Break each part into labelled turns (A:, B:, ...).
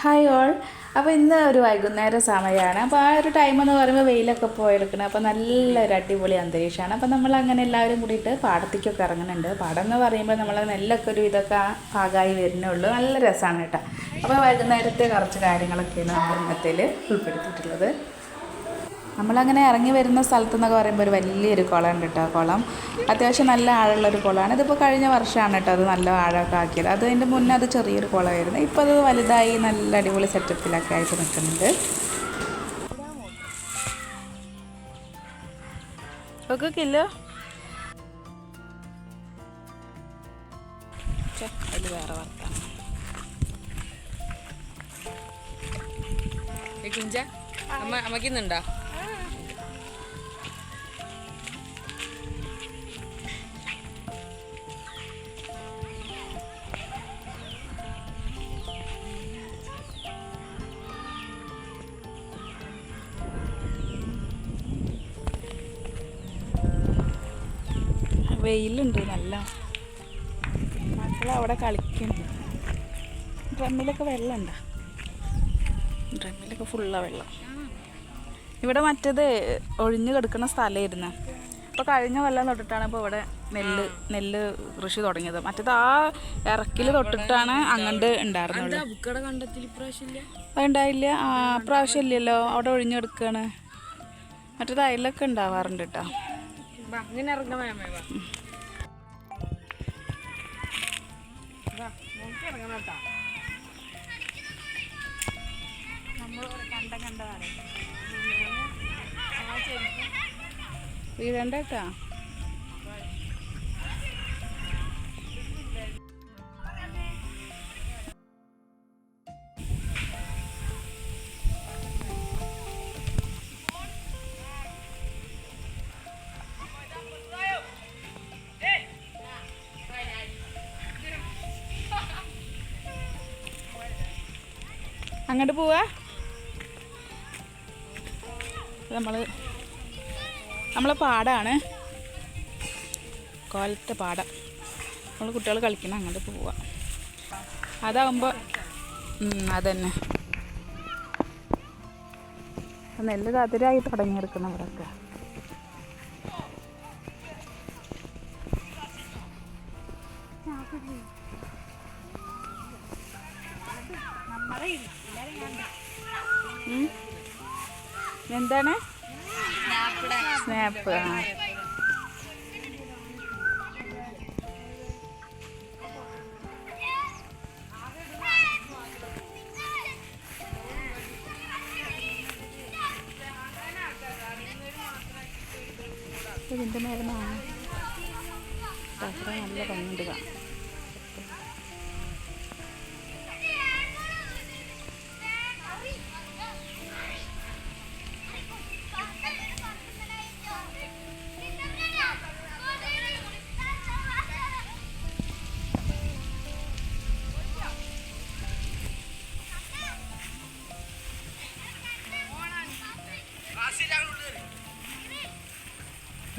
A: Hi all. അപ്പോൾ ഇന്ന് ഒരു വൈകുന്നേര സമയമാണ്. അപ്പോൾ ആ ഒരു ടൈം എന്ന് പറയുമ്പോൾ വെയിലൊക്കെ പോയെടുക്കണം. അപ്പോൾ നല്ലൊരു അടിപൊളി അന്തരീക്ഷമാണ്. അപ്പോൾ നമ്മൾ അങ്ങനെ എല്ലാവരും കൂടിയിട്ട് പാടത്തേക്കൊക്കെ ഇറങ്ങുന്നുണ്ട്. പാടം എന്ന് പറയുമ്പോൾ നമ്മൾ നെല്ലൊക്കെ ഒരു ഇതൊക്കെ പാകമായി വരുന്നുള്ളൂ. നല്ല രസമാണ് കേട്ടോ. അപ്പോൾ വൈകുന്നേരത്തെ കുറച്ച് കാര്യങ്ങളൊക്കെയാണ് നമ്മൾ ഇന്നത്തേൽ ഉൾപ്പെടുത്തിയിട്ടുള്ളത്. നമ്മളങ്ങനെ ഇറങ്ങി വരുന്ന സ്ഥലത്ത് എന്നൊക്കെ പറയുമ്പോൾ ഒരു വലിയൊരു കുളം ഉണ്ട് കേട്ടോ. കുളം അത്യാവശ്യം നല്ല ആഴമുള്ളൊരു കുളമാണ്. ഇതിപ്പോൾ കഴിഞ്ഞ വർഷമാണ് കേട്ടോ അത് നല്ല ആഴമൊക്കെ ആക്കിയത്. അതിൻ്റെ മുന്നേ അത് ചെറിയൊരു കുളമായിരുന്നു. ഇപ്പോൾ അത് വലുതായി നല്ല അടിപൊളി സെറ്റപ്പിലൊക്കെ ആയിട്ട് നിൽക്കുന്നുണ്ട്. ഒക്കെ കിലോ അതിൽ വേറെ വറുത്താണ്
B: അമ്മക്കുന്നുണ്ടോ?
A: വെയിലുണ്ട് നല്ല. മക്കൾ അവിടെ കളിക്കും. ഡ്രമ്മിലൊക്കെ വെള്ളമുണ്ടോ? ഡ്രമ്മിലൊക്കെ ഫുള്ളാണ് വെള്ളം. ഇവിടെ മറ്റേത് ഒഴിഞ്ഞു കിടക്കുന്ന സ്ഥലമായിരുന്നു. ഇപ്പോൾ കഴിഞ്ഞ കൊല്ലം തൊട്ടിട്ടാണ് ഇപ്പോൾ ഇവിടെ നെല്ല് കൃഷി തുടങ്ങിയത്. മറ്റേത് ആ ഇറക്കിൽ തൊട്ടിട്ടാണ് അങ്ങോട്ട് ഉണ്ടായിരുന്നത്. ഉണ്ടായില്ല. പ്രാവശ്യം ഇല്ലല്ലോ, അവിടെ ഒഴിഞ്ഞു കിടക്കുകയാണ്. മറ്റേത് അതിലൊക്കെ ഉണ്ടാവാറുണ്ട് കേട്ടോ. വീഴണ്ട കേട്ടാ. അങ്ങോട്ട് പോവാ. നമ്മളെ പാടാണ്, കോലത്തെ പാടം. നമ്മൾ കുട്ടികൾ കളിക്കണം. അങ്ങോട്ട് പോവാ. അതാകുമ്പോൾ അതന്നെ നെല്ല് കതിരായി തുടങ്ങിയെടുക്കണം ഇവിടെയൊക്കെ. എന്താണ് സ്നാപ്പ്? ഇതിൻ്റെ മേലെ നല്ല ഭംഗിയുണ്ട് കാണാം.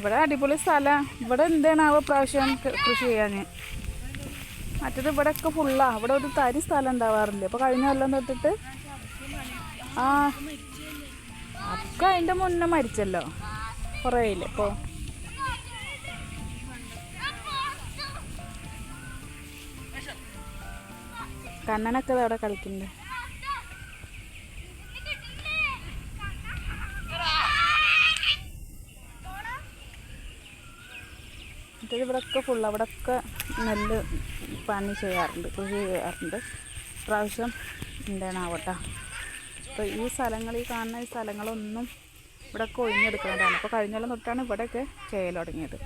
A: ഇവിടെ അടിപൊളി സ്ഥലമാണ്. ഇവിടെ എന്താണാവോ പ്രാവശ്യം കൃഷി ചെയ്യാൻ. മറ്റേത് ഇവിടെയൊക്കെ ഫുള്ളാണ്. ഇവിടെ ഒരു തരി സ്ഥലം ഉണ്ടാവാറില്ല. അപ്പോൾ കഴിഞ്ഞ കൊല്ലം തൊട്ടിട്ട് ഒക്കെ അതിൻ്റെ മുന്നേ മരിച്ചല്ലോ, കുറേ ഇല്ല. ഇപ്പോൾ കണ്ണനൊക്കെ അവിടെ കളിക്കുന്നുണ്ട്. മറ്റേത് ഇവിടെയൊക്കെ ഫുള്ള് അവിടെയൊക്കെ നെല്ല് പണി ചെയ്യാറുണ്ട്, കൃഷി ചെയ്യാറുണ്ട്. പ്രാവശ്യം എന്താണാവട്ടെ. അപ്പോൾ ഈ സ്ഥലങ്ങൾ, ഈ കാണുന്ന ഈ സ്ഥലങ്ങളൊന്നും ഇവിടെയൊക്കെ ഒഴിഞ്ഞെടുക്കുന്നതാണ്. അപ്പോൾ കഴിഞ്ഞോളം തൊട്ടാണ് ഇവിടെയൊക്കെ ചെയ്യൽ തുടങ്ങിയത്.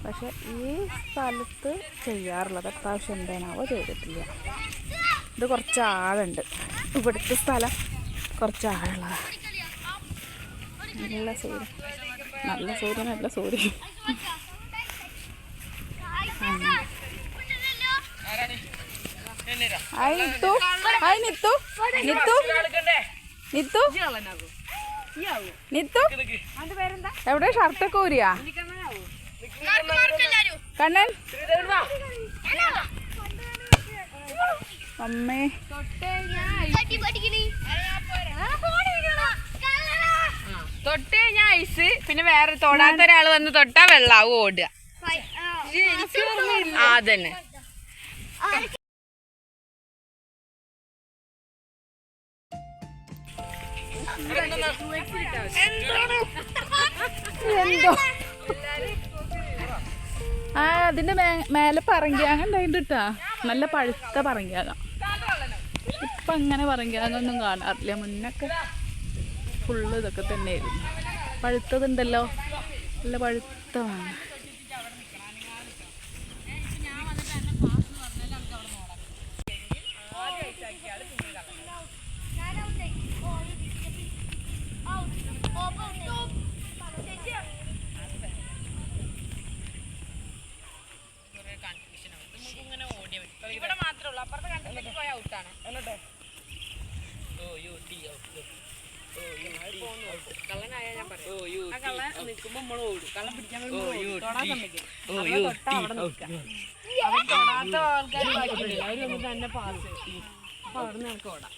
A: പക്ഷേ ഈ സ്ഥലത്ത് ചെയ്യാറുള്ളത് പ്രാവശ്യം എന്താണാവോ ചെയ്തിട്ടില്ല. ഇത് കുറച്ച് ആഴുണ്ട്. ഇവിടുത്തെ സ്ഥലം കുറച്ച് ആഴുള്ളതാണ്. നല്ല സൂര്യൻ, നല്ല സൂര്യൻ, നല്ല സൂര്യൻ. എവിടെ ഷർട്ടൊക്കെ ഊരിയാ? കണ്ണൻ അമ്മേ
B: തൊട്ട് കഴിഞ്ഞാൽ ഐസ്, പിന്നെ വേറെ തൊടാത്ത ഒരാൾ വന്ന് തൊട്ടാ വെള്ളാവും ഓടുക. അതന്നെ.
A: ആ അതിന്റെ മേലെ പറങ്കിയാങ്ങ ഉണ്ടായിട്ട് ട്ടാ, നല്ല പഴുത്ത പറങ്കിയാകാം. ഇപ്പൊ അങ്ങനെ പറങ്കിയാങ്ങൊന്നും കാണാറില്ല. മുന്നൊക്കെ ഫുള്ള് ഇതൊക്കെ തന്നെയായിരുന്നു. പഴുത്തതുണ്ടല്ലോ, നല്ല പഴുത്ത മാങ്ങ.
B: ഇവിടെ മാത്രമേ ഉള്ളൂ, അപ്പുറത്തെ കണ്ടിട്ട് പോയ ഔട്ടാണ്. കള്ളനായ ഞാൻ പറയും, ആ കള്ളൻ നിൽക്കുമ്പോ നമ്മൾ ഓടും. കള്ളൻ പിടിക്കാൻ തൊടാൻ സമ്മതിക്കും. തൊട്ടാ അവിടെ നിൽക്കാം. അവർ തൊടാത്ത ആൾക്കാർ ബാക്കിയില്ല, അവർ വന്നിട്ട് തന്നെ പാസ്. അപ്പൊ അവിടെ നിന്ന് നമുക്ക് ഓടാം.